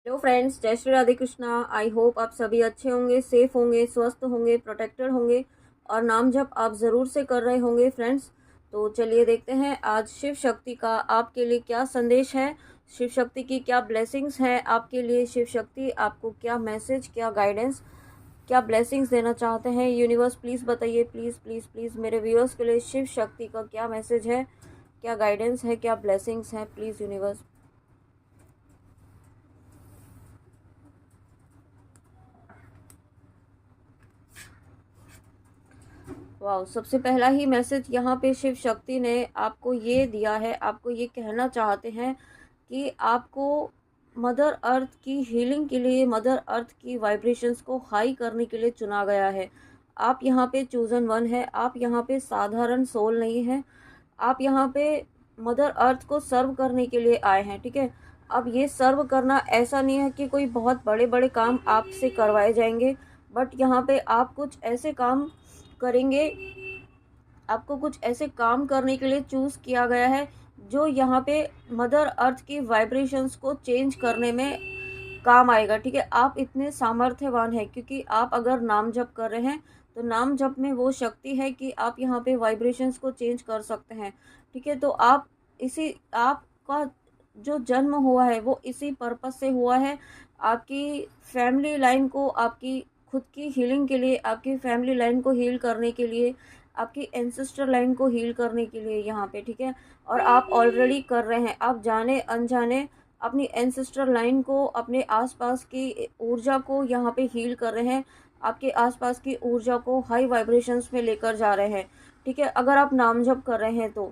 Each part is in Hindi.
हेलो फ्रेंड्स, जय श्री राधे कृष्णा। आई होप आप सभी अच्छे होंगे, सेफ होंगे, स्वस्थ होंगे, प्रोटेक्टेड होंगे और नाम जप आप ज़रूर से कर रहे होंगे फ्रेंड्स। तो चलिए देखते हैं आज शिव शक्ति का आपके लिए क्या संदेश है, शिव शक्ति की क्या ब्लेसिंग्स हैं आपके लिए। शिव शक्ति आपको क्या मैसेज, क्या गाइडेंस, क्या ब्लेसिंग्स देना चाहते हैं। यूनिवर्स प्लीज़ बताइए, प्लीज़ प्लीज़ प्लीज़ मेरे व्यूअर्स के लिए शिव शक्ति का क्या मैसेज है, क्या गाइडेंस है, क्या ब्लेसिंग्स हैं, प्लीज़ यूनिवर्स। वाह, सबसे पहला ही मैसेज यहाँ पे शिव शक्ति ने आपको ये दिया है, आपको ये कहना चाहते हैं कि आपको मदर अर्थ की हीलिंग के लिए, मदर अर्थ की वाइब्रेशंस को हाई करने के लिए चुना गया है। आप यहाँ पे चूजन वन है, आप यहाँ पे साधारण सोल नहीं है, आप यहाँ पे मदर अर्थ को सर्व करने के लिए आए हैं। ठीक है, अब ये सर्व करना ऐसा नहीं है कि कोई बहुत बड़े बड़े काम आपसे करवाए जाएंगे, बट यहाँ पे आप कुछ ऐसे काम करेंगे, आपको कुछ ऐसे काम करने के लिए चूज़ किया गया है जो यहाँ पे मदर अर्थ की वाइब्रेशंस को चेंज करने में काम आएगा। ठीक है, आप इतने सामर्थ्यवान हैं क्योंकि आप अगर नाम जप कर रहे हैं तो नाम जप में वो शक्ति है कि आप यहाँ पे वाइब्रेशंस को चेंज कर सकते हैं। ठीक है, तो आप इसी आपका जो जन्म हुआ है वो इसी पर्पस से हुआ है, आपकी फैमिली लाइन को, आपकी खुद की हीलिंग के लिए, आपकी फैमिली लाइन को हील करने के लिए, आपकी एंसेस्टर लाइन को हील करने के लिए यहाँ पे। ठीक है, और आप ऑलरेडी कर रहे हैं, आप जाने अनजाने अपनी एंसेस्टर लाइन को, अपने आसपास की ऊर्जा को यहाँ पे हील कर रहे हैं, आपके आसपास की ऊर्जा को हाई वाइब्रेशंस में लेकर जा रहे हैं। ठीक है, अगर आप नाम जप कर रहे हैं तो,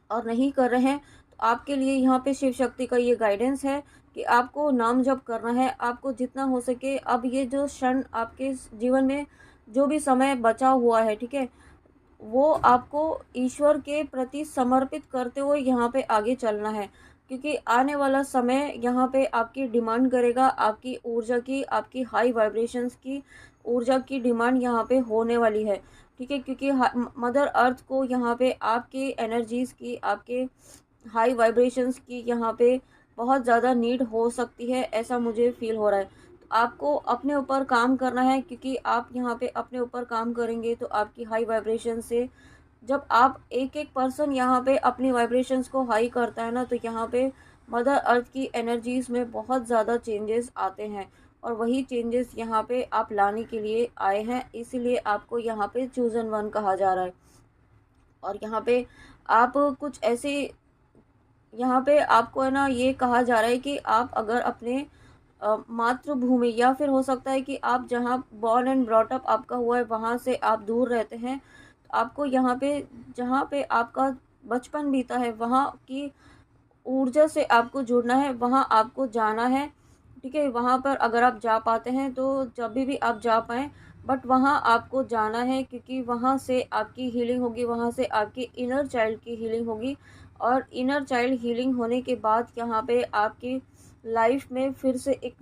और नहीं कर रहे हैं तो आपके लिए यहाँ पे शिव शक्ति का ये गाइडेंस है कि आपको नाम जप करना है। आपको जितना हो सके, अब ये जो क्षण आपके जीवन में जो भी समय बचा हुआ है, ठीक है, वो आपको ईश्वर के प्रति समर्पित करते हुए यहाँ पे आगे चलना है, क्योंकि आने वाला समय यहाँ पे आपकी डिमांड करेगा, आपकी ऊर्जा की, आपकी हाई वाइब्रेशंस की ऊर्जा की डिमांड यहाँ पे होने वाली है। ठीक है, क्योंकि मदर अर्थ को यहाँ पे आपके एनर्जीज़ की, आपके हाई वाइब्रेशंस की यहाँ पे बहुत ज़्यादा नीड हो सकती है, ऐसा मुझे फील हो रहा है। तो आपको अपने ऊपर काम करना है, क्योंकि आप यहाँ पे अपने ऊपर काम करेंगे तो आपकी हाई वाइब्रेशन से, जब आप एक एक पर्सन यहाँ पे अपनी वाइब्रेशंस को हाई करता है ना, तो यहाँ पे मदर अर्थ की एनर्जीज़ में बहुत ज़्यादा चेंजेस आते हैं, और वही चेंजेस यहाँ पे आप लाने के लिए आए हैं, इसीलिए आपको यहाँ पे चूजन वन कहा जा रहा है। और यहाँ पे आप कुछ ऐसे, यहाँ पे आपको है ना ये कहा जा रहा है कि आप अगर अपने मातृभूमि, या फिर हो सकता है कि आप जहाँ बॉर्न एंड ब्रॉट अप आपका हुआ है वहाँ से आप दूर रहते हैं, तो आपको यहाँ पे, जहाँ पे आपका बचपन बीता है वहाँ की ऊर्जा से आपको जुड़ना है, वहाँ आपको जाना है। ठीक है, वहाँ पर अगर आप जा पाते हैं तो जब भी आप जा पाएँ, बट वहाँ आपको जाना है, क्योंकि वहाँ से आपकी हीलिंग होगी, वहाँ से आपकी इनर चाइल्ड की हीलिंग होगी, और इनर चाइल्ड हीलिंग होने के बाद यहाँ पे आपकी लाइफ में फिर से एक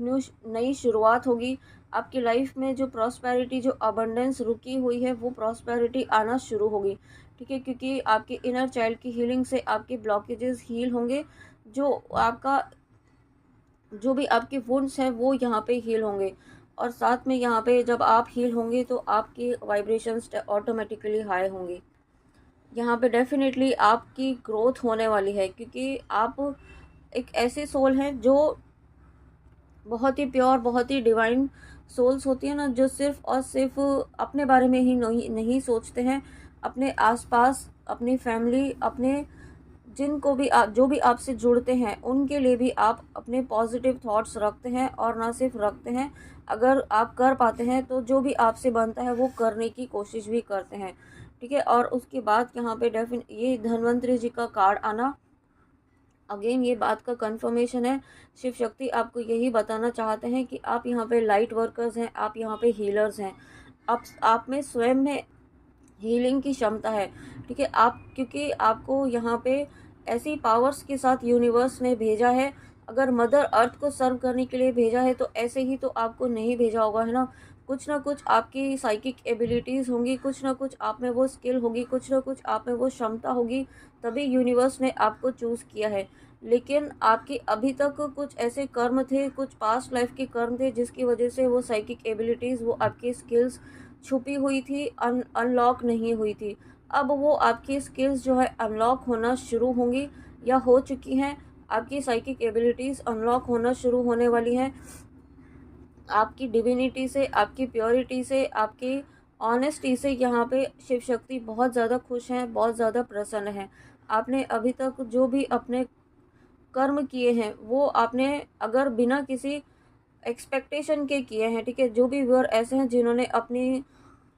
नई शुरुआत होगी। आपकी लाइफ में जो प्रॉस्पेरिटी, जो अबंडेंस रुकी हुई है, वो प्रॉस्पेरिटी आना शुरू होगी। ठीक है, क्योंकि आपके इनर चाइल्ड की हीलिंग से आपके ब्लॉकेजेस हील होंगे, जो आपका, जो भी आपके वुंड्स हैं वो यहाँ पे हील होंगे, और साथ में यहाँ पे जब आप हील होंगे तो आपकी वाइब्रेशंस ऑटोमेटिकली हाई होंगी। यहाँ पे डेफिनेटली आपकी ग्रोथ होने वाली है, क्योंकि आप एक ऐसे सोल हैं जो बहुत ही प्योर, बहुत ही डिवाइन सोल्स होती है ना, जो सिर्फ और सिर्फ अपने बारे में ही नहीं सोचते हैं, अपने आसपास, अपनी फैमिली, अपने जिनको भी आप, जो भी आपसे जुड़ते हैं उनके लिए भी आप अपने पॉजिटिव थॉट्स रखते हैं, और ना सिर्फ रखते हैं, अगर आप कर पाते हैं तो जो भी आपसे बनता है वो करने की कोशिश भी करते हैं। ठीक है, और उसके बाद यहाँ पे ये धन्वंतरी जी का कार्ड आना, अगेन ये बात का कंफर्मेशन है, शिव शक्ति आपको यही बताना चाहते हैं कि आप यहाँ पे लाइट वर्कर्स हैं, आप यहाँ पे हीलर्स हैं, आप में स्वयं में हीलिंग की क्षमता है। ठीक है, आप, क्योंकि आपको यहाँ पे ऐसी पावर्स के साथ यूनिवर्स ने भेजा है, अगर मदर अर्थ को सर्व करने के लिए भेजा है तो ऐसे ही तो आपको नहीं भेजा होगा, है ना। कुछ ना कुछ आपकी साइकिक एबिलिटीज़ होंगी, कुछ ना कुछ आप में वो स्किल होगी, कुछ ना कुछ आप में वो क्षमता होगी, तभी यूनिवर्स ने आपको चूज़ किया है। लेकिन आपके अभी तक कुछ ऐसे कर्म थे, कुछ पास्ट लाइफ के कर्म थे, जिसकी वजह से वो साइकिक एबिलिटीज़, वो आपकी स्किल्स छुपी हुई थी, अनलॉक नहीं हुई थी। अब वो आपकी स्किल्स जो है अनलॉक होना शुरू होंगी या हो चुकी हैं। आपकी साइकिक एबिलिटीज़ अनलॉक होना शुरू होने वाली हैं। आपकी डिविनिटी से, आपकी प्योरिटी से, आपकी ऑनेस्टी से यहाँ पे शिव शक्ति बहुत ज़्यादा खुश हैं, बहुत ज़्यादा प्रसन्न हैं। आपने अभी तक जो भी अपने कर्म किए हैं, वो आपने अगर बिना किसी एक्सपेक्टेशन के किए हैं, ठीक है। जो भी व्यूअर ऐसे हैं जिन्होंने अपनी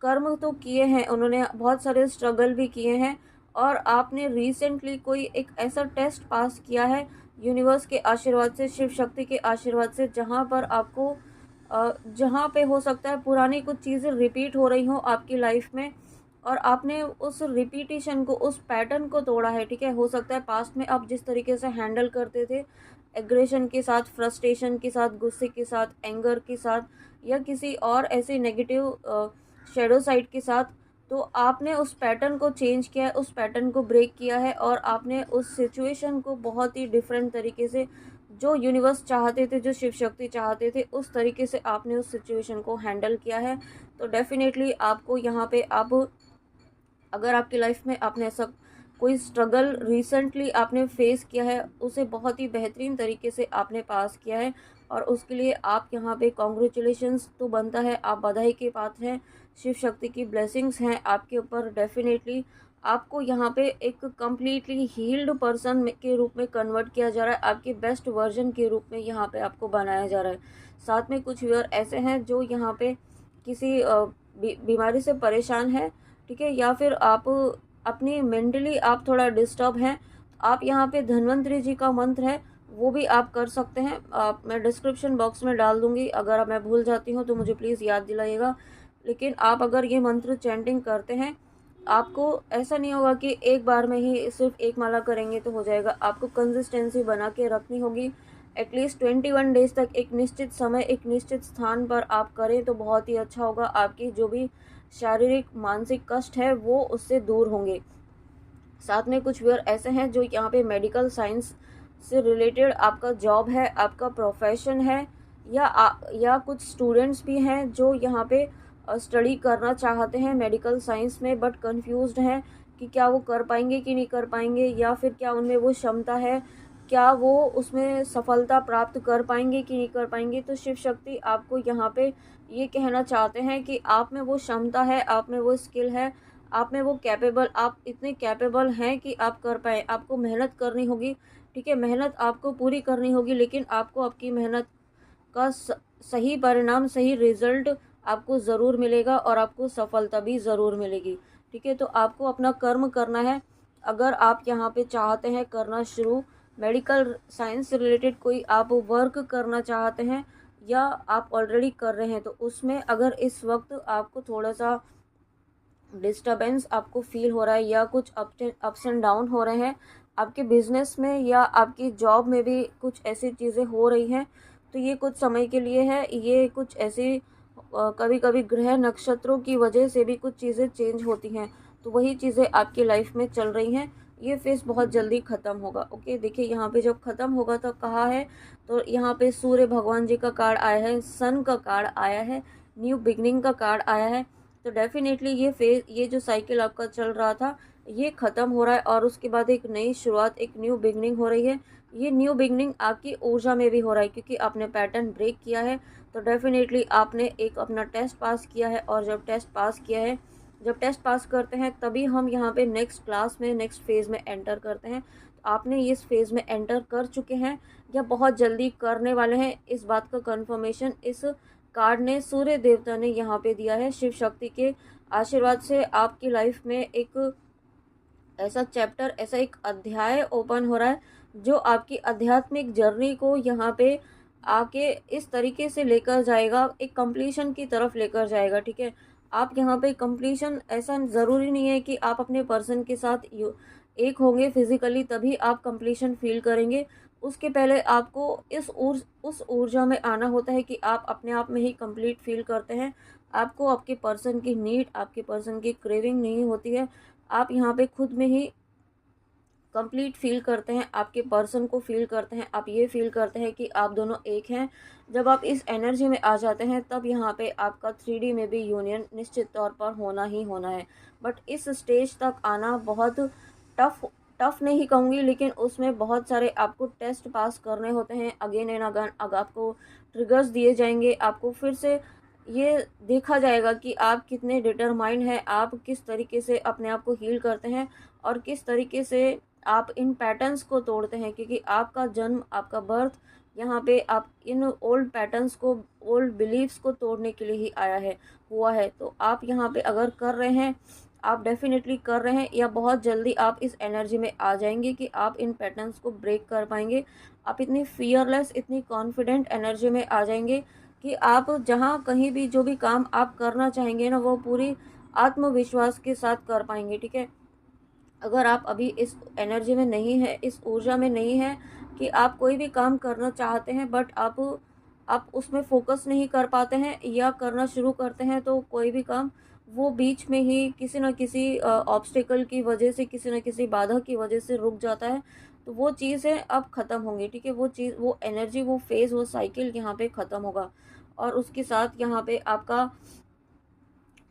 कर्म तो किए हैं, उन्होंने बहुत सारे स्ट्रगल भी किए हैं, और आपने रिसेंटली कोई एक ऐसा टेस्ट पास किया है यूनिवर्स के आशीर्वाद से, शिव शक्ति के आशीर्वाद से, जहाँ पर आपको जहाँ पे हो सकता है पुरानी कुछ चीज़ें रिपीट हो रही हों आपकी लाइफ में, और आपने उस रिपीटिशन को, उस पैटर्न को तोड़ा है, ठीक है। हो सकता है पास्ट में आप जिस तरीके से हैंडल करते थे, एग्रेशन के साथ, फ्रस्ट्रेशन के साथ, गुस्से के साथ, एंगर के साथ, या किसी और ऐसे नेगेटिव शेडो साइड के साथ, तो आपने उस पैटर्न को चेंज किया है, उस पैटर्न को ब्रेक किया है, और आपने उस सिचुएशन को बहुत ही डिफरेंट तरीके से, जो यूनिवर्स चाहते थे, जो शिव शक्ति चाहते थे, उस तरीके से आपने उस सिचुएशन को हैंडल किया है। तो डेफिनेटली आपको यहाँ पे, आप अगर आपकी लाइफ में आपने ऐसा कोई स्ट्रगल रिसेंटली आपने फेस किया है, उसे बहुत ही बेहतरीन तरीके से आपने पास किया है, और उसके लिए आप यहाँ पे कॉन्ग्रेचुलेशंस तो बनता है, आप बधाई के पात्र हैं। शिव शक्ति की ब्लेसिंग्स हैं आपके ऊपर। डेफिनेटली आपको यहाँ पे एक कम्प्लीटली हील्ड पर्सन के रूप में कन्वर्ट किया जा रहा है, आपके बेस्ट वर्जन के रूप में यहाँ पे आपको बनाया जा रहा है। साथ में कुछ व्यूअर ऐसे हैं जो यहाँ पे किसी बीमारी से परेशान है, ठीक है, या फिर आप अपनी मेंटली आप थोड़ा डिस्टर्ब हैं। आप यहाँ पे धन्वंतरी जी का मंत्र है, वो भी आप कर सकते हैं। मैं डिस्क्रिप्शन बॉक्स में डाल दूंगी, अगर मैं भूल जाती हूँ तो मुझे प्लीज़ याद दिलाइएगा। लेकिन आप अगर ये मंत्र चैंटिंग करते हैं, आपको ऐसा नहीं होगा कि एक बार में ही सिर्फ एक माला करेंगे तो हो जाएगा। आपको कंसिस्टेंसी बना के रखनी होगी। एटलीस्ट 21 डेज तक एक निश्चित समय, एक निश्चित स्थान पर आप करें तो बहुत ही अच्छा होगा। आपकी जो भी शारीरिक मानसिक कष्ट है वो उससे दूर होंगे। साथ में कुछ व्यूअर ऐसे हैं जो यहाँ पे मेडिकल साइंस से रिलेटेड आपका जॉब है, आपका प्रोफेशन है, या कुछ स्टूडेंट्स भी हैं जो यहाँ पे स्टडी करना चाहते हैं मेडिकल साइंस में, बट कंफ्यूज्ड हैं कि क्या वो कर पाएंगे कि नहीं कर पाएंगे, या फिर क्या उनमें वो क्षमता है, क्या वो उसमें सफलता प्राप्त कर पाएंगे कि नहीं कर पाएंगे। तो शिव शक्ति आपको यहाँ पे ये कहना चाहते हैं कि आप में वो क्षमता है, आप में वो स्किल है, आप में वो कैपेबल, आप इतने कैपेबल हैं कि आप कर पाए। आपको मेहनत करनी होगी, ठीक है, मेहनत आपको पूरी करनी होगी, लेकिन आपको आपकी मेहनत का सही परिणाम, सही रिजल्ट आपको ज़रूर मिलेगा, और आपको सफलता भी ज़रूर मिलेगी, ठीक है। तो आपको अपना कर्म करना है। अगर आप यहाँ पे चाहते हैं करना शुरू, मेडिकल साइंस से रिलेटेड कोई आप वर्क करना चाहते हैं, या आप ऑलरेडी कर रहे हैं, तो उसमें अगर इस वक्त आपको थोड़ा सा डिस्टरबेंस आपको फील हो रहा है, या कुछ अप्स एंड डाउन हो रहे हैं आपके बिजनेस में, या आपकी जॉब में भी कुछ ऐसी चीज़ें हो रही हैं, तो ये कुछ समय के लिए है। ये कुछ ऐसी कभी कभी ग्रह नक्षत्रों की वजह से भी कुछ चीज़ें चेंज होती हैं, तो वही चीज़ें आपकी लाइफ में चल रही हैं। ये फेस बहुत जल्दी ख़त्म होगा। ओके, देखिए यहाँ पे जब ख़त्म होगा तो कहा है, तो यहाँ पे सूर्य भगवान जी का कार्ड आया है, सन का कार्ड आया है, न्यू बिगनिंग का कार्ड आया है। तो डेफिनेटली ये जो साइकिल आपका चल रहा था, ये ख़त्म हो रहा है, और उसके बाद एक नई शुरुआत, एक न्यू बिगनिंग हो रही है। ये न्यू बिगनिंग आपकी ऊर्जा में भी हो रहा है, क्योंकि आपने पैटर्न ब्रेक किया है। तो डेफिनेटली आपने एक अपना टेस्ट पास किया है, और जब टेस्ट पास किया है, जब टेस्ट पास करते हैं तभी हम यहाँ पे नेक्स्ट क्लास में, नेक्स्ट फेज़ में एंटर करते हैं। तो आपने इस फेज़ में एंटर कर चुके हैं, या बहुत जल्दी करने वाले हैं, इस बात का कन्फर्मेशन इस कार्ड ने, सूर्य देवता ने यहाँ पे दिया है। शिव शक्ति के आशीर्वाद से आपकी लाइफ में एक ऐसा चैप्टर, ऐसा एक अध्याय ओपन हो रहा है, जो आपकी आध्यात्मिक जर्नी को यहाँ पे आके इस तरीके से लेकर जाएगा, एक कंप्लीशन की तरफ लेकर जाएगा, ठीक है। आप यहाँ पे कंप्लीशन, ऐसा ज़रूरी नहीं है कि आप अपने पर्सन के साथ एक होंगे फिजिकली तभी आप कंप्लीशन फील करेंगे। उसके पहले आपको उस ऊर्जा में आना होता है कि आप अपने आप में ही कंप्लीट फील करते हैं। आपको आपके पर्सन की नीड, आपके पर्सन की क्रेविंग नहीं होती है। आप यहाँ पे खुद में ही कंप्लीट फील करते हैं, आपके पर्सन को फील करते हैं, आप ये फील करते हैं कि आप दोनों एक हैं। जब आप इस एनर्जी में आ जाते हैं तब यहाँ पे आपका 3D में भी यूनियन निश्चित तौर पर होना ही होना है। बट इस स्टेज तक आना बहुत टफ टफ नहीं कहूँगी, लेकिन उसमें बहुत सारे आपको टेस्ट पास करने होते हैं अगेन एंड अगेन। अगर आपको ट्रिगर्स दिए जाएंगे, आपको फिर से ये देखा जाएगा कि आप कितने डिटरमाइंड हैं, आप किस तरीके से अपने आप को हील करते हैं और किस तरीके से आप इन पैटर्न्स को तोड़ते हैं। क्योंकि आपका जन्म, आपका बर्थ यहाँ पे आप इन ओल्ड पैटर्न्स को, ओल्ड बिलीव्स को तोड़ने के लिए ही आया है, हुआ है। तो आप यहाँ पे अगर कर रहे हैं, आप डेफिनेटली कर रहे हैं, या बहुत जल्दी आप इस एनर्जी में आ जाएंगे कि आप इन पैटर्न्स को ब्रेक कर पाएंगे। आप इतनी फियरलेस, इतनी कॉन्फिडेंट एनर्जी में आ जाएंगे कि आप जहाँ कहीं भी जो भी काम आप करना चाहेंगे ना, वो पूरी आत्मविश्वास के साथ कर पाएंगे। ठीक है, अगर आप अभी इस एनर्जी में नहीं है, इस ऊर्जा में नहीं है कि आप कोई भी काम करना चाहते हैं बट आप उसमें फोकस नहीं कर पाते हैं, या करना शुरू करते हैं तो कोई भी काम वो बीच में ही किसी न किसी ऑब्स्टिकल की वजह से, किसी न किसी बाधा की वजह से रुक जाता है, तो वो चीज़ें अब ख़त्म होंगी। ठीक है, वो चीज़, वो एनर्जी, वो फेज़, वो साइकिल यहाँ पे ख़त्म होगा। और उसके साथ यहाँ पे आपका,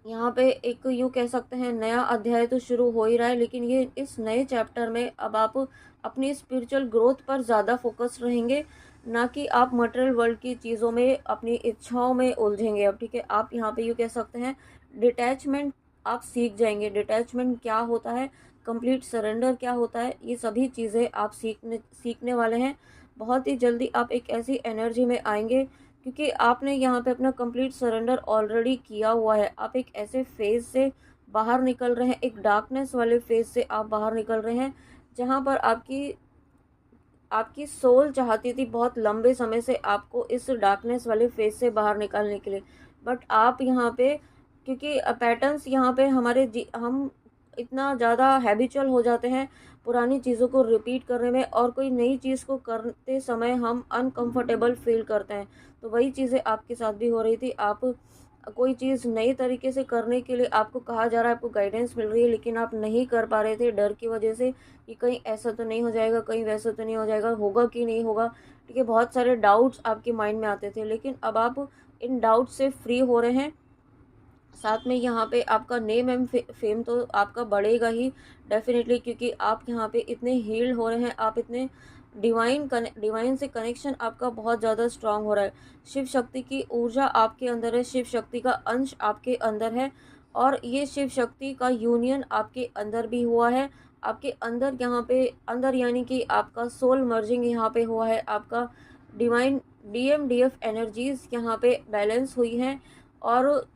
यहाँ पे एक यूँ कह सकते हैं नया अध्याय तो शुरू हो ही रहा है, लेकिन ये इस नए चैप्टर में अब आप अपनी स्पिरिचुअल ग्रोथ पर ज़्यादा फोकस रहेंगे, ना कि आप मटेरियल वर्ल्ड की चीज़ों में, अपनी इच्छाओं में उलझेंगे अब। ठीक है, आप यहाँ पे यूँ कह सकते हैं डिटैचमेंट आप सीख जाएंगे। डिटैचमेंट क्या होता है, कंप्लीट सरेंडर क्या होता है, ये सभी चीज़ें आप सीखने वाले हैं। बहुत ही जल्दी आप एक ऐसी एनर्जी में आएंगे, क्योंकि आपने यहाँ पे अपना कंप्लीट सरेंडर ऑलरेडी किया हुआ है। आप एक ऐसे फेज़ से बाहर निकल रहे हैं, एक डार्कनेस वाले फेज़ से आप बाहर निकल रहे हैं, जहाँ पर आपकी आपकी सोल चाहती थी बहुत लंबे समय से आपको इस डार्कनेस वाले फेज़ से बाहर निकालने के लिए। बट आप यहाँ पे, क्योंकि पैटर्न्स यहाँ पे हम इतना ज़्यादा हैबिचुअल हो जाते हैं पुरानी चीज़ों को रिपीट करने में, और कोई नई चीज़ को करते समय हम अनकंफर्टेबल फील करते हैं। तो वही चीज़ें आपके साथ भी हो रही थी। आप कोई चीज़ नई तरीके से करने के लिए आपको कहा जा रहा है, आपको गाइडेंस मिल रही है, लेकिन आप नहीं कर पा रहे थे डर की वजह से कि कहीं ऐसा तो नहीं हो जाएगा, कहीं वैसा तो नहीं हो जाएगा, होगा कि नहीं होगा। ठीक है, बहुत सारे डाउट्स आपके माइंड में आते थे, लेकिन अब आप इन डाउट से फ्री हो रहे हैं। साथ में यहाँ पे आपका नेम एंड फेम तो आपका बढ़ेगा ही डेफिनेटली, क्योंकि आप यहाँ पे इतने हील्ड हो रहे हैं, आप इतने डिवाइन से कनेक्शन आपका बहुत ज़्यादा स्ट्रांग हो रहा है। शिव शक्ति की ऊर्जा आपके अंदर है, शिव शक्ति का अंश आपके अंदर है, और ये शिव शक्ति का यूनियन आपके अंदर भी हुआ है। आपके अंदर यहाँ पे अंदर, यानी कि आपका सोल मर्जिंग यहाँ पे हुआ है, आपका डिवाइन DMDF एनर्जीज यहाँ पे बैलेंस हुई हैं। और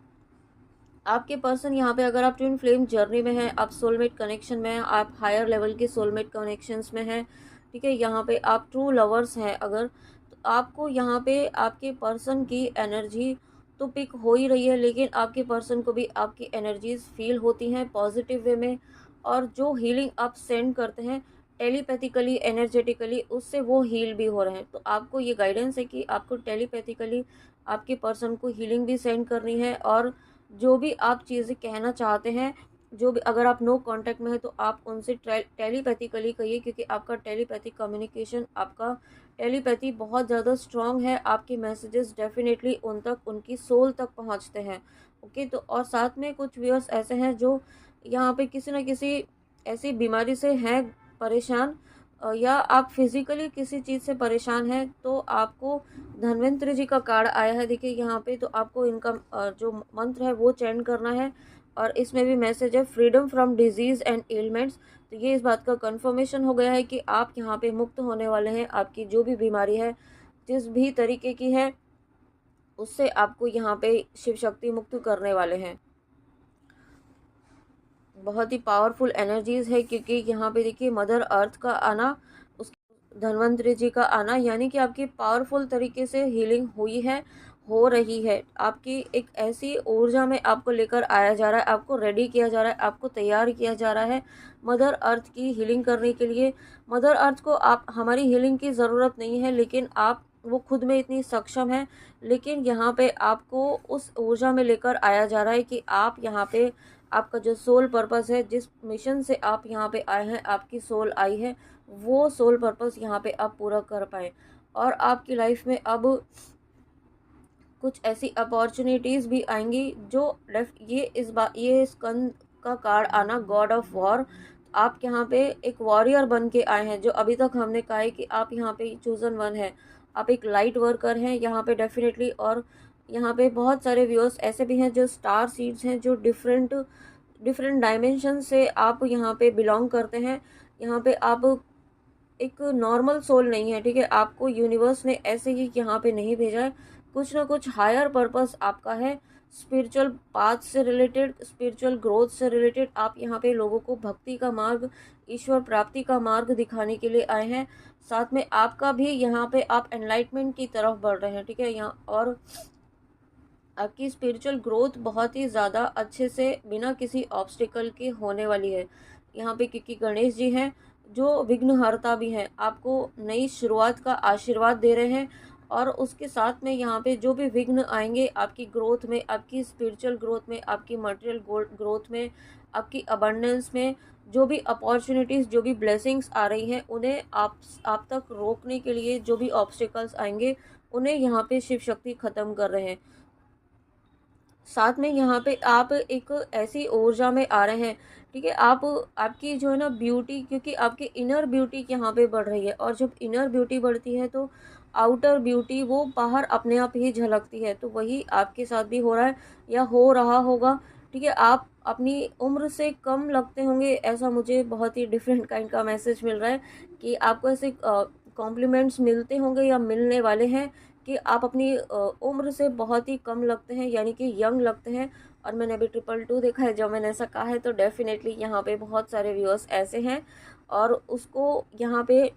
आपके पर्सन यहाँ पे, अगर आप ट्विन फ्लेम जर्नी में हैं, आप सोलमेट कनेक्शन में हैं, आप हायर लेवल के सोलमेट कनेक्शंस में हैं, ठीक है, यहाँ पे आप ट्रू लवर्स हैं अगर, तो आपको यहाँ पे आपके पर्सन की एनर्जी तो पिक हो ही रही है, लेकिन आपके पर्सन को भी आपकी एनर्जीज फील होती हैं पॉजिटिव वे में। और जो हीलिंग आप सेंड करते हैं टेलीपैथिकली, एनर्जेटिकली, उससे वो हील भी हो रहे हैं। तो आपको ये गाइडेंस है कि आपको टेलीपैथिकली आपके पर्सन को हीलिंग भी सेंड करनी है, और जो भी आप चीज़ें कहना चाहते हैं, जो भी, अगर आप नो कांटेक्ट में है तो आप उनसे टेलीपैथिकली कहिए, क्योंकि आपका टेलीपैथिक कम्युनिकेशन, आपका टेलीपैथी बहुत ज़्यादा स्ट्रांग है। आपके मैसेजेस डेफिनेटली उन तक, उनकी सोल तक पहुंचते हैं। ओके, तो और साथ में कुछ व्यूअर्स ऐसे हैं जो यहाँ पे किसी न किसी ऐसी बीमारी से हैं परेशान, या आप फिजिकली किसी चीज़ से परेशान हैं, तो आपको धन्वंतरि जी का कार्ड आया है। देखिए यहाँ पे, तो आपको इनका जो मंत्र है वो चैंट करना है, और इसमें भी मैसेज है freedom from disease and elements. तो ये इस बात का कंफर्मेशन हो गया है कि आप यहाँ पे मुक्त होने वाले हैं। आपकी जो भी बीमारी है, जिस भी तरीके की है, उससे आपको यहाँ पे शिव शक्ति मुक्त करने वाले हैं। बहुत ही पावरफुल एनर्जीज है, क्योंकि यहाँ पे देखिए मदर अर्थ का आना, उस धन्वंतरि जी का आना, यानी कि आपकी पावरफुल तरीके से हीलिंग हुई है, हो रही है। आपकी एक ऐसी ऊर्जा में आपको लेकर आया जा रहा है, आपको रेडी किया जा रहा है, आपको तैयार किया जा रहा है मदर अर्थ की हीलिंग करने के लिए। मदर अर्थ को आप, हमारी हीलिंग की ज़रूरत नहीं है, लेकिन आप, वो खुद में इतनी सक्षम है, लेकिन यहाँ पे आपको उस ऊर्जा में लेकर आया जा रहा है कि आप यहाँ पे आपका जो सोल पर्पस है, जिस मिशन से आप यहाँ पे आए हैं, आपकी सोल आई है, वो सोल पर्पस यहाँ पे आप पूरा कर पाए। और आपकी लाइफ में अब कुछ ऐसी अपॉर्चुनिटीज़ भी आएंगी जो ये स्कंद का कार्ड आना, गॉड ऑफ वॉर, आप यहाँ पे एक वॉरियर बन के आए हैं। जो अभी तक हमने कहा है कि आप यहाँ पे चूजन वन है, आप एक लाइट वर्कर हैं यहाँ पे डेफिनेटली। और यहाँ पे बहुत सारे व्यूअर्स ऐसे भी हैं जो स्टार सीड्स हैं, जो डिफरेंट डिफरेंट डायमेंशन से आप यहाँ पे बिलोंग करते हैं। यहाँ पे आप एक नॉर्मल सोल नहीं है, ठीक है। आपको यूनिवर्स ने ऐसे ही यहाँ पे नहीं भेजा है, कुछ ना कुछ हायर पर्पस आपका है। स्पिरिचुअल पाथ से रिलेटेड, स्पिरिचुअल ग्रोथ से रिलेटेड आप यहाँ पे लोगों को भक्ति का मार्ग, ईश्वर प्राप्ति का मार्ग दिखाने के लिए आए हैं। साथ में आपका भी यहाँ पे आप एनलाइटमेंट की तरफ बढ़ रहे हैं, ठीक है। यहाँ और आपकी स्पिरिचुअल ग्रोथ बहुत ही ज़्यादा अच्छे से बिना किसी ऑब्स्टिकल के होने वाली है यहाँ पे, क्योंकि गणेश जी हैं जो विघ्नहर्ता भी हैं, आपको नई शुरुआत का आशीर्वाद दे रहे हैं। और उसके साथ में यहाँ पे जो भी विघ्न आएंगे आपकी ग्रोथ में, आपकी स्पिरिचुअल ग्रोथ में, आपकी मटेरियल ग्रोथ में, आपकी अबंडेंस में, जो भी अपॉर्चुनिटीज़, जो भी ब्लेसिंग्स आ रही हैं, उन्हें आप तक रोकने के लिए जो भी ऑब्स्टिकल्स आएंगे उन्हें यहाँ पे शिव शक्ति ख़त्म कर रहे हैं। साथ में यहाँ पे आप एक ऐसी ऊर्जा में आ रहे हैं, ठीक है। आप आपकी जो है ना ब्यूटी, क्योंकि आपकी इनर ब्यूटी यहाँ पे बढ़ रही है, और जब इनर ब्यूटी बढ़ती है तो आउटर ब्यूटी वो बाहर अपने आप ही झलकती है। तो वही आपके साथ भी हो रहा है या हो रहा होगा, ठीक है। आप अपनी उम्र से कम लगते होंगे, ऐसा मुझे बहुत ही डिफरेंट काइंड का मैसेज मिल रहा है कि आपको ऐसे कॉम्प्लीमेंट्स मिलते होंगे या मिलने वाले हैं कि आप अपनी उम्र से बहुत ही कम लगते हैं, यानी कि यंग लगते हैं। और मैंने अभी 222 देखा है, जब मैंने ऐसा कहा है तो डेफिनेटली यहाँ पे बहुत सारे व्यूअर्स ऐसे हैं, और उसको यहाँ पे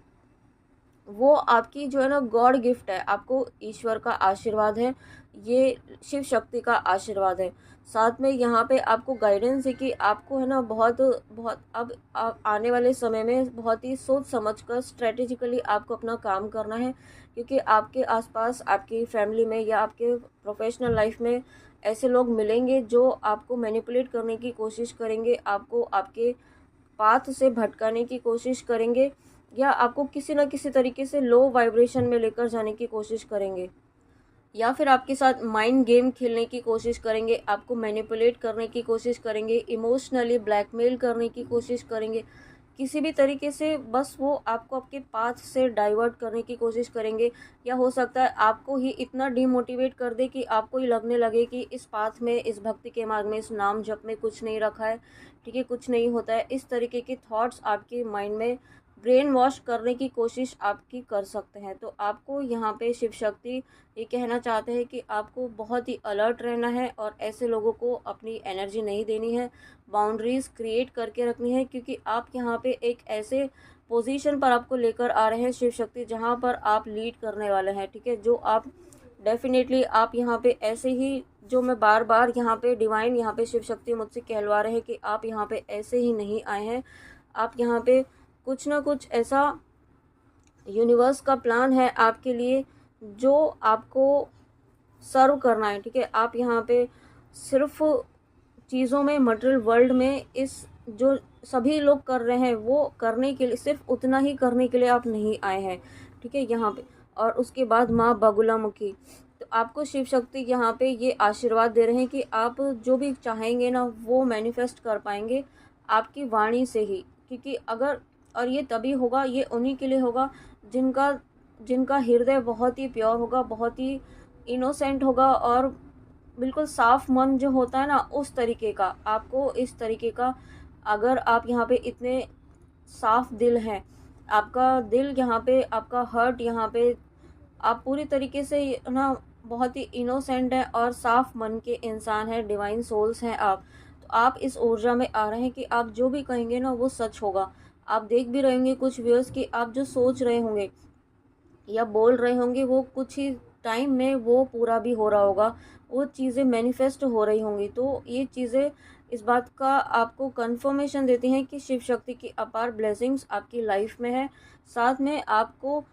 वो आपकी जो है ना गॉड गिफ्ट है, आपको ईश्वर का आशीर्वाद है, ये शिव शक्ति का आशीर्वाद है। साथ में यहाँ पे आपको गाइडेंस है कि आपको है ना बहुत बहुत अब आप आने वाले समय में बहुत ही सोच समझ कर स्ट्रेटेजिकली आपको अपना काम करना है, क्योंकि आपके आसपास, आपकी फैमिली में या आपके प्रोफेशनल लाइफ में ऐसे लोग मिलेंगे जो आपको मैनिपुलेट करने की कोशिश करेंगे, आपको आपके पाथ से भटकाने की कोशिश करेंगे, या आपको किसी न किसी तरीके से लो वाइब्रेशन में लेकर जाने की कोशिश करेंगे, या फिर आपके साथ माइंड गेम खेलने की कोशिश करेंगे, आपको मैनिपुलेट करने की कोशिश करेंगे, इमोशनली ब्लैकमेल करने की कोशिश करेंगे, किसी भी तरीके से बस वो आपको आपके पाथ से डाइवर्ट करने की कोशिश करेंगे। या हो सकता है आपको ही इतना डिमोटिवेट कर दे कि आपको ही लगने लगे कि इस पाथ में, इस भक्ति के मार्ग में, इस नाम जप में कुछ नहीं रखा है, ठीक है, कुछ नहीं होता है। इस तरीके के थॉट्स आपके माइंड में ब्रेन वॉश करने की कोशिश आपकी कर सकते हैं। तो आपको यहाँ पे शिव शक्ति ये कहना चाहते हैं कि आपको बहुत ही अलर्ट रहना है, और ऐसे लोगों को अपनी एनर्जी नहीं देनी है, बाउंड्रीज़ क्रिएट करके रखनी है, क्योंकि आप यहाँ पे एक ऐसे पोजीशन पर आपको लेकर आ रहे हैं शिव शक्ति, जहाँ पर आप लीड करने वाले हैं, ठीक है। जो आप डेफिनेटली आप यहाँ पे ऐसे ही, जो मैं बार बार यहाँ पे डिवाइन, यहाँ पे शिव शक्ति मुझसे कहलवा रहे हैं कि आप यहाँ पे ऐसे ही नहीं आए हैं, आप यहाँ पे कुछ ना कुछ ऐसा यूनिवर्स का प्लान है आपके लिए जो आपको सर्व करना है, ठीक है। आप यहाँ पे सिर्फ चीज़ों में, मटेरियल वर्ल्ड में, इस जो सभी लोग कर रहे हैं वो करने के लिए, सिर्फ उतना ही करने के लिए आप नहीं आए हैं, ठीक है, यहाँ पे। और उसके बाद माँ बगुलामुखी, तो आपको शिव शक्ति यहाँ पे ये आशीर्वाद दे रहे हैं कि आप जो भी चाहेंगे ना वो मैनिफेस्ट कर पाएंगे आपकी वाणी से ही, क्योंकि अगर, और ये तभी होगा, ये उन्हीं के लिए होगा जिनका जिनका हृदय बहुत ही प्योर होगा, बहुत ही इनोसेंट होगा, और बिल्कुल साफ मन जो होता है ना, उस तरीके का आपको, इस तरीके का, अगर आप यहाँ पे इतने साफ दिल हैं, आपका दिल यहाँ पे, आपका हर्ट यहाँ पे, आप पूरी तरीके से ना बहुत ही इनोसेंट है और साफ मन के इंसान हैं, डिवाइन सोल्स हैं आप। तो आप इस ऊर्जा में आ रहे हैं कि आप जो भी कहेंगे ना वो सच होगा। आप देख भी रहेंगे कुछ व्यूअर्स कि आप जो सोच रहे होंगे या बोल रहे होंगे वो कुछ ही टाइम में वो पूरा भी हो रहा होगा, वो चीज़ें मैनिफेस्ट हो रही होंगी। तो ये चीज़ें इस बात का आपको कंफर्मेशन देती हैं कि शिव शक्ति की अपार ब्लेसिंग्स आपकी लाइफ में है। साथ में आपको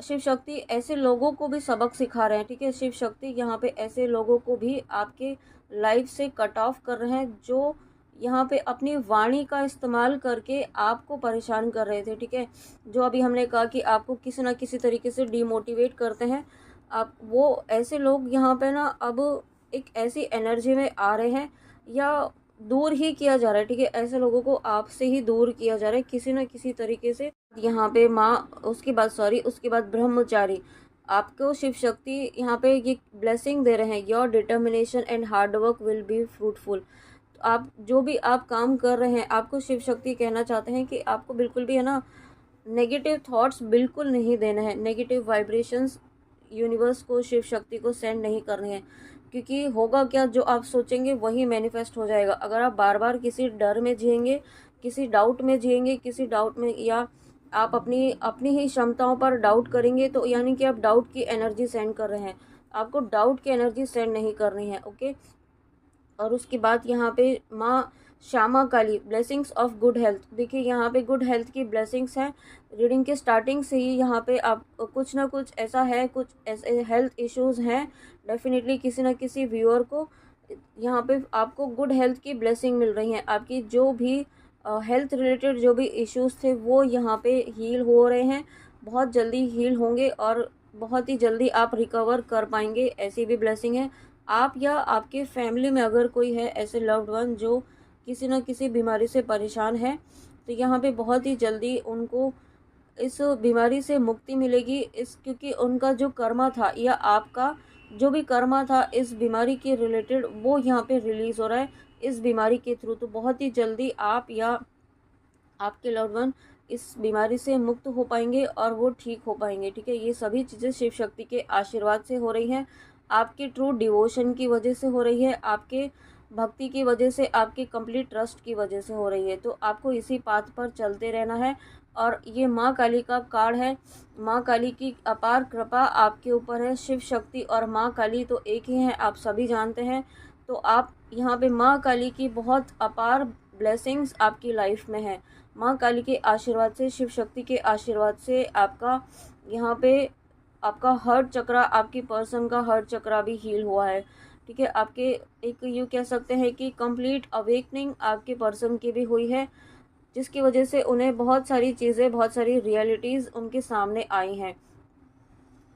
शिव शक्ति ऐसे लोगों को भी सबक सिखा रहे हैं, ठीक है। शिव शक्ति यहाँ पे ऐसे लोगों को भी आपके लाइफ से कट ऑफ कर रहे हैं जो यहाँ पे अपनी वाणी का इस्तेमाल करके आपको परेशान कर रहे थे, ठीक है। जो अभी हमने कहा कि आपको किसी ना किसी तरीके से डिमोटिवेट करते हैं, आप वो ऐसे लोग यहाँ पे ना अब एक ऐसी एनर्जी में आ रहे हैं, या दूर ही किया जा रहा है, ठीक है। ऐसे लोगों को आपसे ही दूर किया जा रहा है किसी न किसी तरीके से। यहाँ पे माँ, उसके बाद ब्रह्मचारी, आपको शिव शक्ति यहाँ पे ये ब्लेसिंग दे रहे हैं, your determination and hard work will be fruitful. तो आप जो भी आप काम कर रहे हैं, आपको शिव शक्ति कहना चाहते हैं कि आपको बिल्कुल भी है ना नेगेटिव थॉट्स बिल्कुल नहीं देने हैं, नेगेटिव वाइब्रेशंस यूनिवर्स को, शिव शक्ति को सेंड नहीं करने हैं। क्योंकि होगा क्या, जो आप सोचेंगे वही मैनिफेस्ट हो जाएगा। अगर आप बार बार किसी डर में जिएंगे, किसी डाउट में जिएंगे, किसी डाउट में, या आप अपनी अपनी ही क्षमताओं पर डाउट करेंगे, तो यानी कि आप डाउट की एनर्जी सेंड कर रहे हैं। आपको डाउट की एनर्जी सेंड नहीं करनी है, ओके। और उसके बाद यहाँ पे माँ श्यामा काली, ब्लेसिंग्स ऑफ गुड हेल्थ। देखिए यहाँ पे गुड हेल्थ की ब्लेसिंग्स हैं। रीडिंग के स्टार्टिंग से ही यहाँ पे आप कुछ ना कुछ ऐसा है, कुछ ऐसे हेल्थ इश्यूज हैं डेफिनेटली किसी ना किसी व्यूअर को। यहाँ पे आपको गुड हेल्थ की ब्लेसिंग मिल रही है। आपकी जो भी हेल्थ रिलेटेड जो भी इश्यूज थे वो यहाँ पे हील हो रहे हैं, बहुत जल्दी हील होंगे और बहुत ही जल्दी आप रिकवर कर पाएंगे, ऐसी भी ब्लेसिंग है। आप या आपके फैमिली में अगर कोई है ऐसे लव्ड वन जो किसी न किसी बीमारी से परेशान है, तो यहाँ पे बहुत ही जल्दी उनको इस बीमारी से मुक्ति मिलेगी। क्योंकि उनका जो कर्मा था या आपका जो भी कर्मा था इस बीमारी के रिलेटेड, वो यहाँ पे रिलीज़ हो रहा है इस बीमारी के थ्रू। तो बहुत ही जल्दी आप या आपके लव्ड वन इस बीमारी से मुक्त हो पाएंगे और वो ठीक हो पाएंगे, ठीक है। ये सभी चीज़ें शिव शक्ति के आशीर्वाद से हो रही हैं, आपके ट्रू डिवोशन की वजह से हो रही है, आपके भक्ति की वजह से, आपके कंप्लीट ट्रस्ट की वजह से हो रही है। तो आपको इसी पाथ पर चलते रहना है। और ये माँ काली का कार्ड है। माँ काली की अपार कृपा आपके ऊपर है। शिव शक्ति और माँ काली तो एक ही हैं, आप सभी जानते हैं। तो आप यहाँ पे माँ काली की बहुत अपार ब्लेसिंग्स आपकी लाइफ में है। माँ काली के आशीर्वाद से, शिव शक्ति के आशीर्वाद से आपका यहाँ पे आपका हार्ट चक्रा, आपकी पर्सन का हार्ट चक्रा भी हील हुआ है, ठीक है। आपके एक यूँ कह सकते हैं कि कंप्लीट अवेकनिंग आपके पर्सन की भी हुई है, जिसकी वजह से उन्हें बहुत सारी चीज़ें, बहुत सारी रियलिटीज़ उनके सामने आई हैं।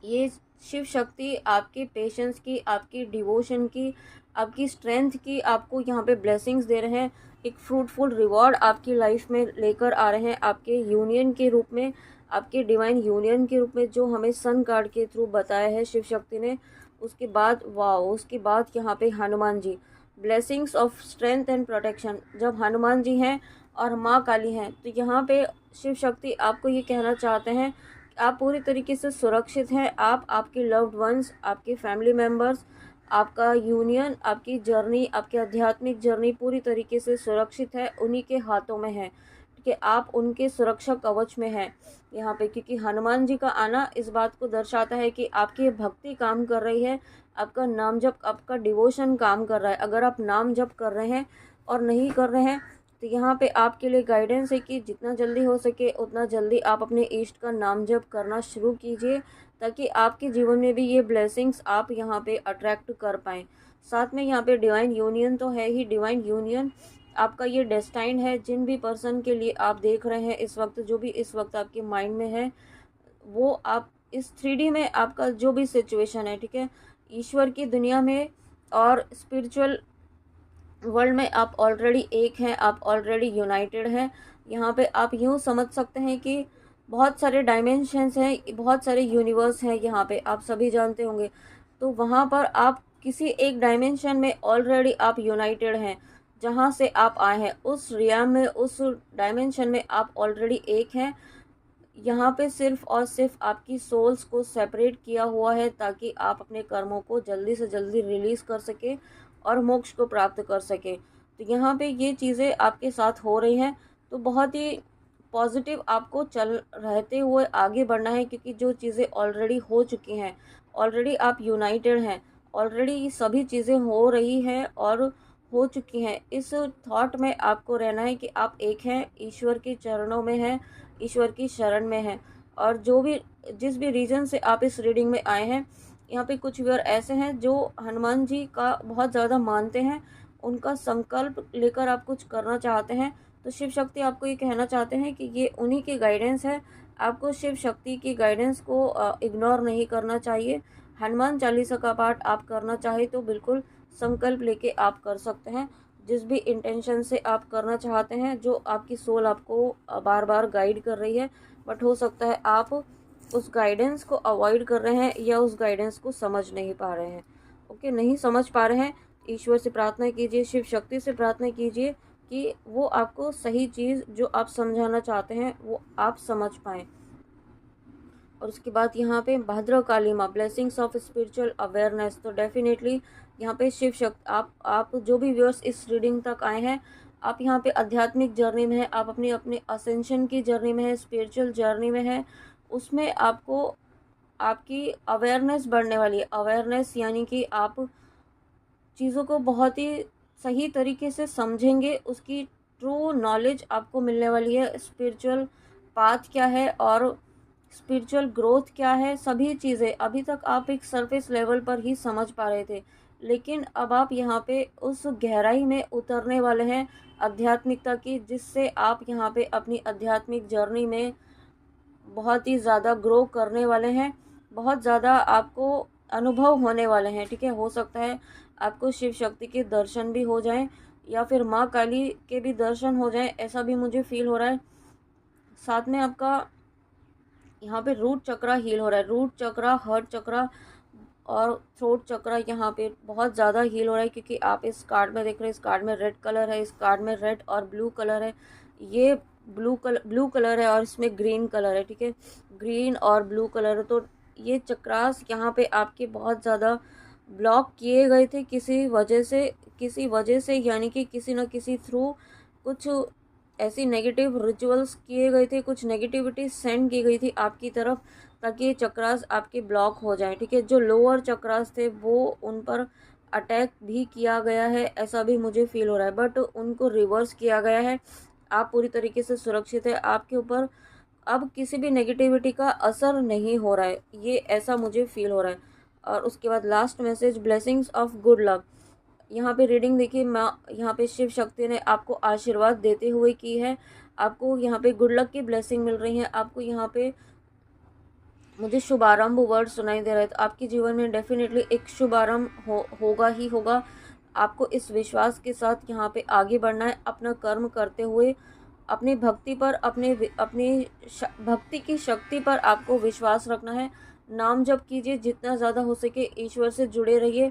ये शिव शक्ति आपके पेशेंस की, आपकी डिवोशन की, आपकी स्ट्रेंथ की आपको यहाँ पे ब्लेसिंग्स दे रहे हैं। एक फ्रूटफुल रिवॉर्ड आपकी लाइफ में लेकर आ रहे हैं, आपके यूनियन के रूप में, आपके डिवाइन यूनियन के रूप में, जो हमें सन कार्ड के थ्रू बताया है शिव शक्ति ने। उसके बाद यहाँ पे Hanuman ji, blessings of strength and protection. जब हनुमान जी हैं और माँ काली हैं, तो यहाँ पे शिव शक्ति आपको ये कहना चाहते हैं आप पूरी तरीके से सुरक्षित हैं। आप, आपके लव्ड वंस, आपके फैमिली मेम्बर्स, आपका यूनियन, आपकी जर्नी, आपकी आध्यात्मिक जर्नी पूरी तरीके से सुरक्षित है, उन्हीं के हाथों में है, ठीक है। आप उनके सुरक्षा कवच में हैं यहाँ पे। क्योंकि हनुमान जी का आना इस बात को दर्शाता है कि आपकी भक्ति काम कर रही है, आपका नाम जप, आपका डिवोशन काम कर रहा है। अगर आप नाम जप कर रहे हैं और नहीं कर रहे हैं, तो यहाँ पे आपके लिए गाइडेंस है कि जितना जल्दी हो सके उतना जल्दी आप अपने इष्ट का नाम जप करना शुरू कीजिए, ताकि आपके जीवन में भी ये ब्लेसिंग्स आप यहाँ पे अट्रैक्ट कर पाएँ। साथ में यहाँ पे डिवाइन यूनियन तो है ही, डिवाइन यूनियन आपका ये डेस्टाइन है। जिन भी पर्सन के लिए आप देख रहे हैं इस वक्त, जो भी इस वक्त आपके माइंड में है, वो आप इस 3D में आपका जो भी सिचुएशन है, ठीक है, ईश्वर की दुनिया में और स्पिरिचुअल वर्ल्ड में आप ऑलरेडी एक हैं, आप ऑलरेडी यूनाइटेड हैं। यहाँ पे आप यूँ समझ सकते हैं कि बहुत सारे डायमेंशंस हैं, बहुत सारे यूनिवर्स हैं यहाँ पे, आप सभी जानते होंगे। तो वहाँ पर आप किसी एक डायमेंशन में ऑलरेडी आप यूनाइटेड हैं, जहाँ से आप आए हैं उस रियाम में, उस डायमेंशन में आप ऑलरेडी एक हैं। यहाँ पे सिर्फ और सिर्फ आपकी सोल्स को सेपरेट किया हुआ है, ताकि आप अपने कर्मों को जल्दी से जल्दी रिलीज़ कर सके और मोक्ष को प्राप्त कर सके। तो यहाँ पे ये चीज़ें आपके साथ हो रही हैं। तो बहुत ही पॉजिटिव आपको चल रहते हुए आगे बढ़ना है, क्योंकि जो चीज़ें ऑलरेडी हो चुकी हैं, ऑलरेडी आप यूनाइटेड हैं, ऑलरेडी सभी चीज़ें हो रही हैं और हो चुकी हैं। इस थॉट में आपको रहना है कि आप एक हैं, ईश्वर के चरणों में हैं, ईश्वर की शरण में हैं। और जो भी, जिस भी रीज़न से आप इस रीडिंग में आए हैं, यहाँ पे कुछ व्यूअर ऐसे हैं जो हनुमान जी का बहुत ज़्यादा मानते हैं, उनका संकल्प लेकर आप कुछ करना चाहते हैं, तो शिव शक्ति आपको ये कहना चाहते हैं कि ये उन्हीं की गाइडेंस है। आपको शिव शक्ति की गाइडेंस को इग्नोर नहीं करना चाहिए। हनुमान चालीसा का पाठ आप करना चाहे तो बिल्कुल संकल्प लेके आप कर सकते हैं। जिस भी इंटेंशन से आप करना चाहते हैं, जो आपकी सोल आपको बार बार गाइड कर रही है, बट हो सकता है आप उस गाइडेंस को अवॉइड कर रहे हैं या उस गाइडेंस को समझ नहीं पा रहे हैं। ओके, नहीं समझ पा रहे हैं, ईश्वर से प्रार्थना कीजिए, शिव शक्ति से प्रार्थना कीजिए कि वो आपको सही चीज़ जो आप समझाना चाहते हैं वो आप समझ पाएँ। और उसके बाद यहाँ पे भद्रकाली माँ, ब्लेसिंग्स ऑफ स्पिरिचुअल अवेयरनेस। तो डेफिनेटली यहाँ पे शिव शक्ति, आप जो भी व्यूअर्स इस रीडिंग तक आए हैं, आप यहाँ पे आध्यात्मिक जर्नी में हैं, आप अपनी अपनी असेंशन की जर्नी में हैं, स्पिरिचुअल जर्नी में हैं। उसमें आपको आपकी अवेयरनेस बढ़ने वाली है। अवेयरनेस यानी कि आप चीज़ों को बहुत ही सही तरीके से समझेंगे, उसकी ट्रू नॉलेज आपको मिलने वाली है। स्पिरिचुअल पाथ क्या है और स्पिरिचुअल ग्रोथ क्या है, सभी चीज़ें अभी तक आप एक सरफेस लेवल पर ही समझ पा रहे थे, लेकिन अब आप यहाँ पे उस गहराई में उतरने वाले हैं आध्यात्मिकता की, जिससे आप यहाँ पे अपनी आध्यात्मिक जर्नी में बहुत ही ज़्यादा ग्रो करने वाले हैं। बहुत ज़्यादा आपको अनुभव होने वाले हैं। ठीक है, हो सकता है आपको शिव शक्ति के दर्शन भी हो जाएं या फिर माँ काली के भी दर्शन हो जाएं, ऐसा भी मुझे फील हो रहा है। साथ में आपका यहाँ पे रूट चक्रा हील हो रहा है। रूट चक्रा, हार्ट चक्रा और थ्रोट चक्रा यहाँ पे बहुत ज़्यादा हील हो रहा है, क्योंकि आप इस कार्ड में देख रहे हैं, इस कार्ड में रेड कलर है, इस कार्ड में रेड और ब्लू कलर है। ये ब्लू कलर है और इसमें ग्रीन कलर है। ठीक है, ग्रीन और ब्लू कलर है। तो ये चक्रास यहाँ पे आपके बहुत ज़्यादा ब्लॉक किए गए थे किसी वजह से, यानी कि किसी न किसी थ्रू कुछ ऐसी नेगेटिव रिचुअल्स किए गए थे, कुछ नेगेटिविटी सेंड की गई थी आपकी तरफ, ताकि ये चक्रास आपके ब्लॉक हो जाएं। ठीक है, जो लोअर चक्रास थे वो उन पर अटैक भी किया गया है, ऐसा भी मुझे फील हो रहा है, बट उनको रिवर्स किया गया है। आप पूरी तरीके से सुरक्षित है, आपके ऊपर अब किसी भी नेगेटिविटी का असर नहीं हो रहा है, ये ऐसा मुझे फील हो रहा है। और उसके बाद last message, blessings of good luck. यहाँ पे रीडिंग देखिए, माँ यहाँ पे शिव शक्ति ने आपको आशीर्वाद देते हुए की है। आपको यहाँ पे गुड लक की ब्लेसिंग मिल रही है। आपको यहाँ पे मुझे शुभारंभ वर्ड सुनाई दे रहा है, तो आपके जीवन में डेफिनेटली एक शुभारंभ होगा ही होगा। आपको इस विश्वास के साथ यहाँ पे आगे बढ़ना है, अपना कर्म करते हुए अपनी भक्ति पर, अपनी भक्ति की शक्ति पर आपको विश्वास रखना है। नाम जप कीजिए जितना ज़्यादा हो सके, ईश्वर से जुड़े रहिए।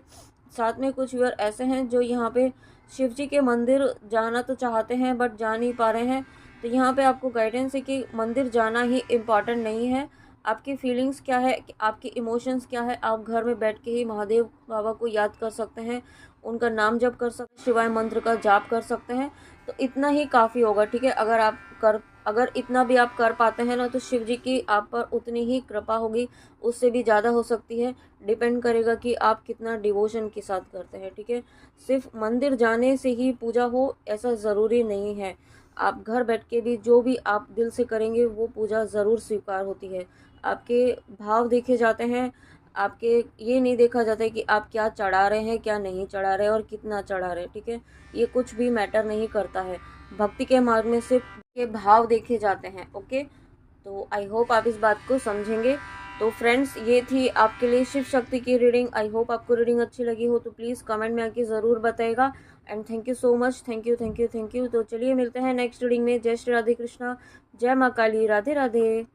साथ में कुछ व्यूअर ऐसे हैं जो यहाँ पे शिव जी के मंदिर जाना तो चाहते हैं बट जा नहीं पा रहे हैं, तो यहाँ पे आपको गाइडेंस है कि मंदिर जाना ही इम्पॉर्टेंट नहीं है। आपकी फीलिंग्स क्या है, आपके इमोशंस क्या है, आप घर में बैठ के ही महादेव बाबा को याद कर सकते हैं, उनका नाम जप कर सकते हैं, शिवाय मंत्र का जाप कर सकते हैं, तो इतना ही काफ़ी होगा। ठीक है, अगर इतना भी आप कर पाते हैं ना, तो शिव जी की आप पर उतनी ही कृपा होगी, उससे भी ज़्यादा हो सकती है। डिपेंड करेगा कि आप कितना डिवोशन के साथ करते हैं। ठीक है, सिर्फ मंदिर जाने से ही पूजा हो ऐसा ज़रूरी नहीं है। आप घर बैठ के भी जो भी आप दिल से करेंगे वो पूजा ज़रूर स्वीकार होती है। आपके भाव देखे जाते हैं, आपके ये नहीं देखा जाता है कि आप क्या चढ़ा रहे हैं, क्या नहीं चढ़ा रहे और कितना चढ़ा रहे हैं। ठीक है, ये कुछ भी मैटर नहीं करता है। भक्ति के मार्ग में सिर्फ के भाव देखे जाते हैं। ओके, तो आई होप आप इस बात को समझेंगे। तो फ्रेंड्स, ये थी आपके लिए शिव शक्ति की रीडिंग। आई होप आपको रीडिंग अच्छी लगी हो, तो प्लीज़ कमेंट में आके ज़रूर बताएगा। And thank you so much, thank you thank you thank you. तो चलिए मिलते हैं नेक्स्ट रीडिंग में। जय श्री राधे कृष्णा, जय माँ काली, राधे राधे।